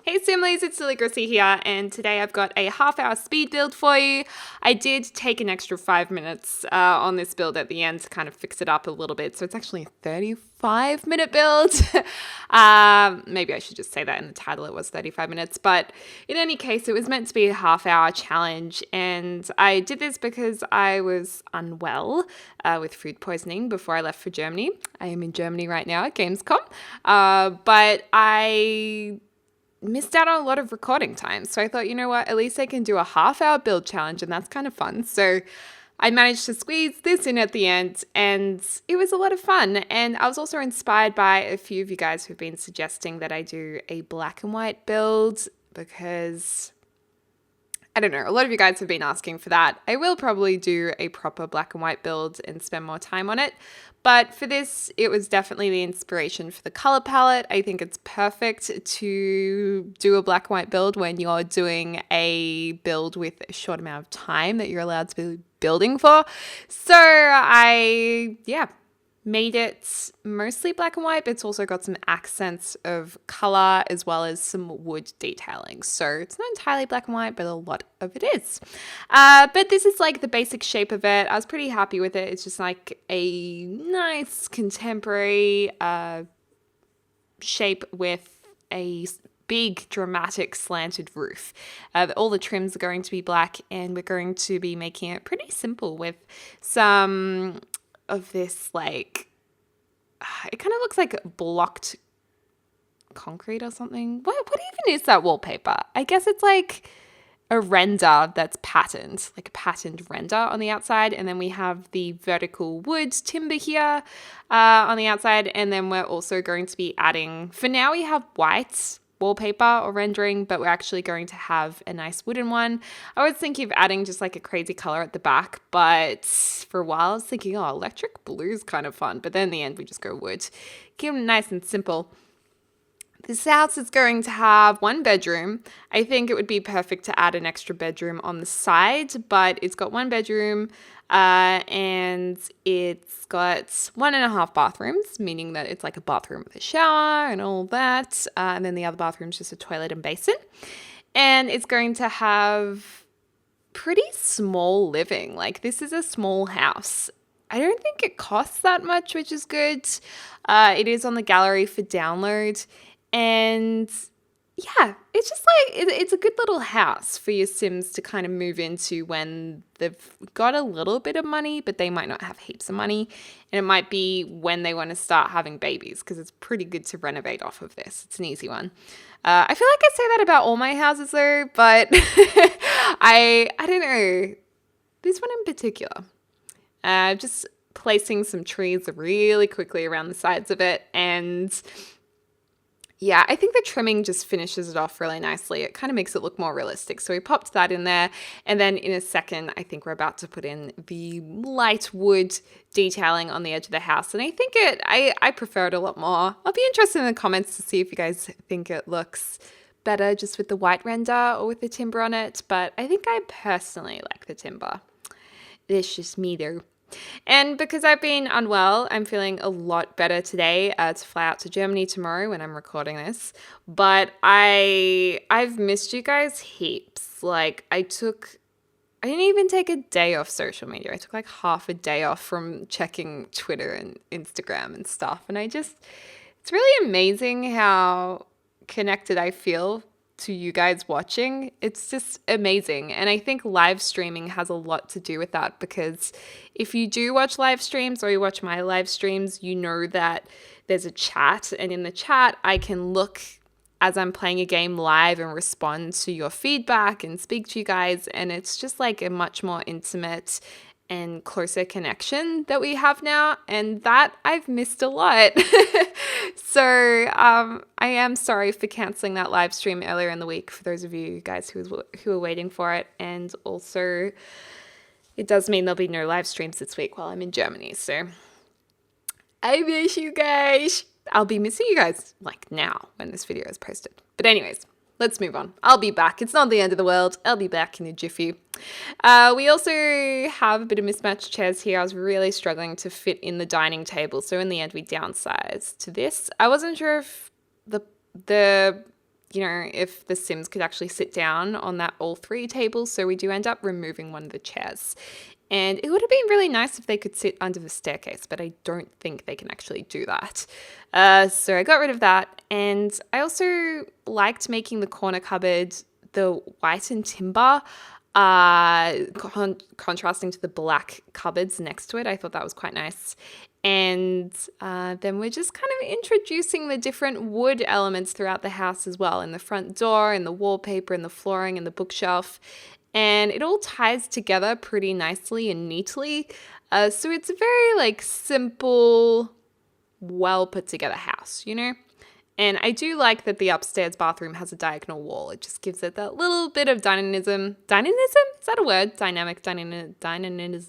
Hey Simlies, it's Deligracy here, and today I've got a half-hour speed build for you. I did take an extra 5 minutes on this build at the end to kind of fix it up a little bit, so it's actually a 35-minute build. Maybe I should just say that in the title, it was 35 minutes, but in any case, it was meant to be a half-hour challenge, and I did this because I was unwell with food poisoning before I left for Germany. I am in Germany right now at Gamescom, but I missed out on a lot of recording time. So I thought, you know what, at least I can do a half-hour build challenge, and that's kind of fun. So I managed to squeeze this in at the end, and it was a lot of fun. And I was also inspired by a few of you guys who've been suggesting that I do a black and white build because, I don't know, a lot of you guys have been asking for that. I will probably do a proper black and white build and spend more time on it. But for this, it was definitely the inspiration for the color palette. I think it's perfect to do a black and white build when you're doing a build with a short amount of time that you're allowed to be building for. So I made it mostly black and white, but it's also got some accents of color as well as some wood detailing. So it's not entirely black and white, but a lot of it is. But this is like the basic shape of it. I was pretty happy with it. It's just like a nice contemporary shape with a big dramatic slanted roof. All the trims are going to be black, and we're going to be making it pretty simple with some of this, like, it kind of looks like blocked concrete or something. What even is that wallpaper? I guess it's like a render that's patterned, like a patterned render on the outside, and then we have the vertical wood timber here on the outside, and then we're also going to be adding, for now we have white wallpaper or rendering, but we're actually going to have a nice wooden one. I was thinking of adding just like a crazy color at the back, but for a while I was thinking, oh, electric blue is kind of fun, but then in the end we just go wood. Keep it nice and simple. This house is going to have one bedroom. I think it would be perfect to add an extra bedroom on the side, but it's got one bedroom and it's got 1.5 bathrooms, meaning that it's like a bathroom with a shower and all that. And then the other bathroom's just a toilet and basin. And it's going to have pretty small living. Like, this is a small house. I don't think it costs that much, which is good. It is on the gallery for download. And yeah, it's just like, it's a good little house for your Sims to kind of move into when they've got a little bit of money, but they might not have heaps of money. And it might be when they want to start having babies, because it's pretty good to renovate off of this. It's an easy one. I feel like I say that about all my houses though, but I don't know. This one in particular. Just placing some trees really quickly around the sides of it, and yeah, I think the trimming just finishes it off really nicely. It kind of makes it look more realistic. So we popped that in there. And then in a second, I think we're about to put in the light wood detailing on the edge of the house. And I think I prefer it a lot more. I'll be interested in the comments to see if you guys think it looks better just with the white render or with the timber on it. But I think I personally like the timber. It's just me though. And because I've been unwell, I'm feeling a lot better today to fly out to Germany tomorrow when I'm recording this. But I've missed you guys heaps. Like, I didn't even take a day off social media. I took like half a day off from checking Twitter and Instagram and stuff. And it's really amazing how connected I feel to you guys watching. It's just amazing. And I think live streaming has a lot to do with that, because if you do watch live streams or you watch my live streams, you know that there's a chat, and in the chat I can look as I'm playing a game live and respond to your feedback and speak to you guys, and it's just like a much more intimate and closer connection that we have now, and that I've missed a lot. So I am sorry for cancelling that live stream earlier in the week for those of you guys who are waiting for it, and also it does mean there'll be no live streams this week while I'm in Germany, so I miss you guys. I'll be missing you guys like now when this video is posted. But anyways, let's move on. I'll be back. It's not the end of the world. I'll be back in a jiffy. We also have a bit of mismatched chairs here. I was really struggling to fit in the dining table. So in the end, we downsized to this. I wasn't sure if the if the Sims could actually sit down on that all three tables. So we do end up removing one of the chairs. And it would have been really nice if they could sit under the staircase, but I don't think they can actually do that. So I got rid of that. And I also liked making the corner cupboard the white and timber, contrasting to the black cupboards next to it. I thought that was quite nice. And then we're just kind of introducing the different wood elements throughout the house as well, in the front door, in the wallpaper, in the flooring, in the bookshelf. And it all ties together pretty nicely and neatly. So it's a very simple, well put together house, And I do like that the upstairs bathroom has a diagonal wall. It just gives it that little bit of dynamism. Dynamism? Is that a word? Dynamic, dynamism. Dynamism.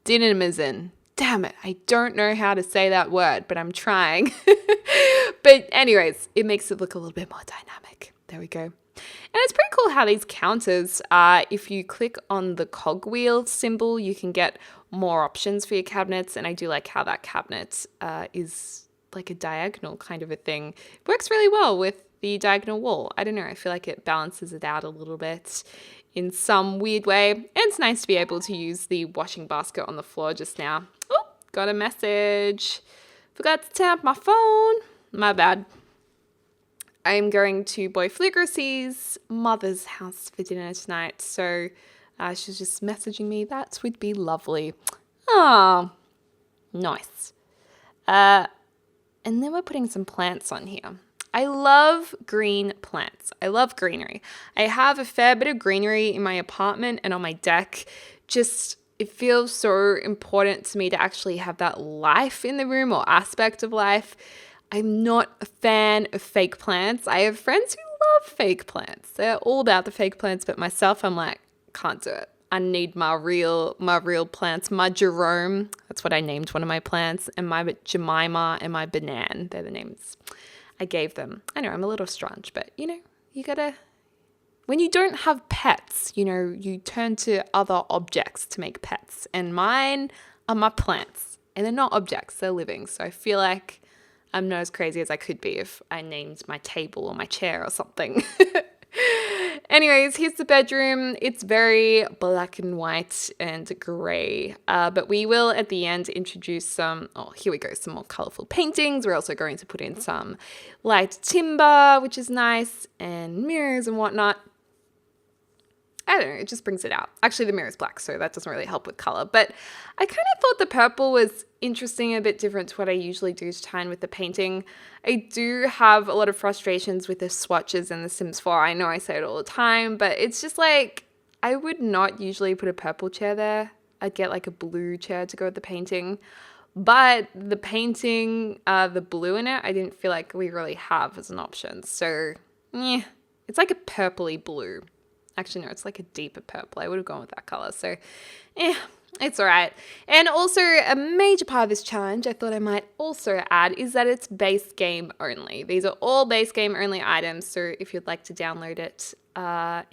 Dynamism. Damn it, I don't know how to say that word, but I'm trying. But anyways, it makes it look a little bit more dynamic. There we go. And it's pretty cool how these counters, if you click on the cogwheel symbol, you can get more options for your cabinets. And I do like how that cabinet is like a diagonal kind of a thing. It works really well with the diagonal wall. I don't know, I feel like it balances it out a little bit in some weird way. And it's nice to be able to use the washing basket on the floor just now. Oh, got a message. Forgot to turn up my phone. My bad. I'm going to Boy Deligracy's mother's house for dinner tonight. So she's just messaging me. That would be lovely. Oh, nice. And then we're putting some plants on here. I love green plants. I love greenery. I have a fair bit of greenery in my apartment and on my deck. It feels so important to me to actually have that life in the room or aspect of life. I'm not a fan of fake plants. I have friends who love fake plants. They're all about the fake plants, but myself, I'm like, can't do it. I need my real plants. My Jerome, that's what I named one of my plants, and my Jemima and my Banan. They're the names I gave them. I know I'm a little strange, but you gotta, when you don't have pets, you turn to other objects to make pets. And mine are my plants, and they're not objects, they're living. So I feel like I'm not as crazy as I could be if I named my table or my chair or something. Anyways, here's the bedroom. It's very black and white and grey. But we will, at the end, introduce some more colourful paintings. We're also going to put in some light timber, which is nice, and mirrors and whatnot. I don't know, it just brings it out. Actually, the mirror is black, so that doesn't really help with colour. But I kind of thought the purple was interesting, a bit different to what I usually do to tie in with the painting. I do have a lot of frustrations with the swatches in The Sims 4. I know I say it all the time, but it's just like, I would not usually put a purple chair there. I'd get like a blue chair to go with the painting. But the painting, the blue in it, I didn't feel like we really have as an option. So, it's like a purpley blue. Actually, no, it's like a deeper purple. I would have gone with that color. So, it's all right. And also, a major part of this challenge I thought I might also add is that it's base game only. These are all base game only items. So if you'd like to download it,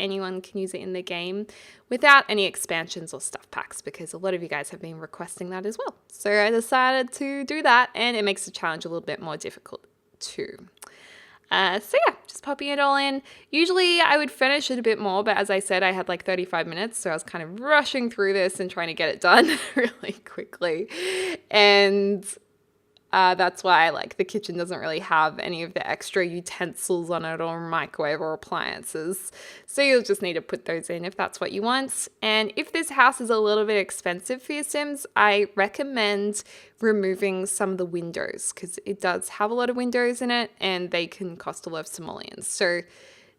anyone can use it in the game without any expansions or stuff packs, because a lot of you guys have been requesting that as well. So I decided to do that, and it makes the challenge a little bit more difficult too. Just popping it all in. Usually I would finish it a bit more, but as I said, I had like 35 minutes, so I was kind of rushing through this and trying to get it done really quickly. And that's why the kitchen doesn't really have any of the extra utensils on it or microwave or appliances. So you'll just need to put those in if that's what you want. And if this house is a little bit expensive for your Sims, I recommend removing some of the windows, because it does have a lot of windows in it and they can cost a lot of simoleons. So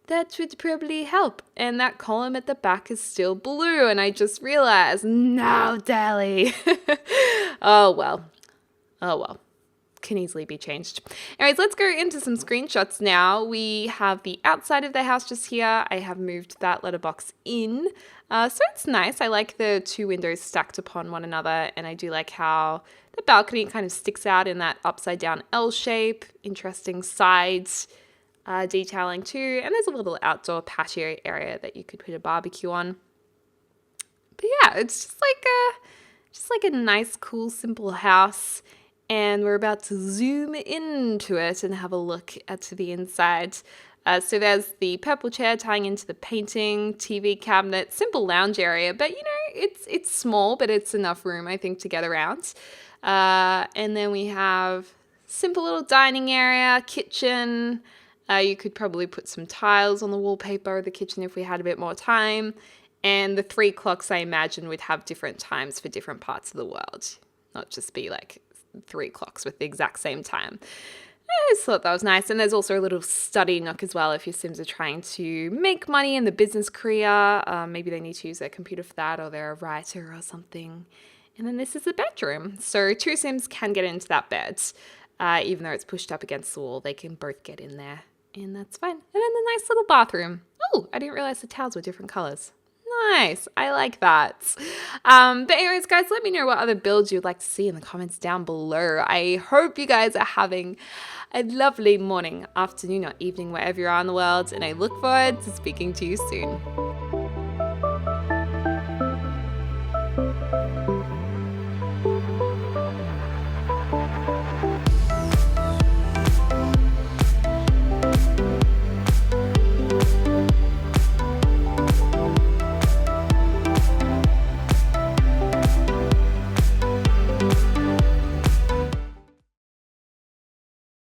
that would probably help. And that column at the back is still blue, and I just realized, no, Dally. Oh well. Can easily be changed. Anyways, let's go into some screenshots now. We have the outside of the house just here. I have moved that letterbox in. So it's nice. I like the two windows stacked upon one another, and I do like how the balcony kind of sticks out in that upside down L shape. Interesting sides detailing too. And there's a little outdoor patio area that you could put a barbecue on. But yeah, it's just like a nice, cool, simple house. and we're about to zoom into it and have a look at the inside. So there's the purple chair tying into the painting, TV cabinet, simple lounge area, but it's small, but it's enough room, I think, to get around. And then we have simple little dining area, kitchen. You could probably put some tiles on the wallpaper of the kitchen if we had a bit more time. And the 3 clocks, I imagine, would have different times for different parts of the world, not just be like 3 clocks with the exact same time. I just thought that was nice. And there's also a little study nook as well if your Sims are trying to make money in the business career. Maybe they need to use their computer for that, or they're a writer or something. And then this is the bedroom. So 2 Sims can get into that bed. Even though it's pushed up against the wall, they can both get in there. And that's fine. And then the nice little bathroom. Oh, I didn't realize the towels were different colors. Nice. I like that. But anyways, guys, let me know what other builds you'd like to see in the comments down below. I hope you guys are having a lovely morning, afternoon, or evening, wherever you are in the world. And I look forward to speaking to you soon.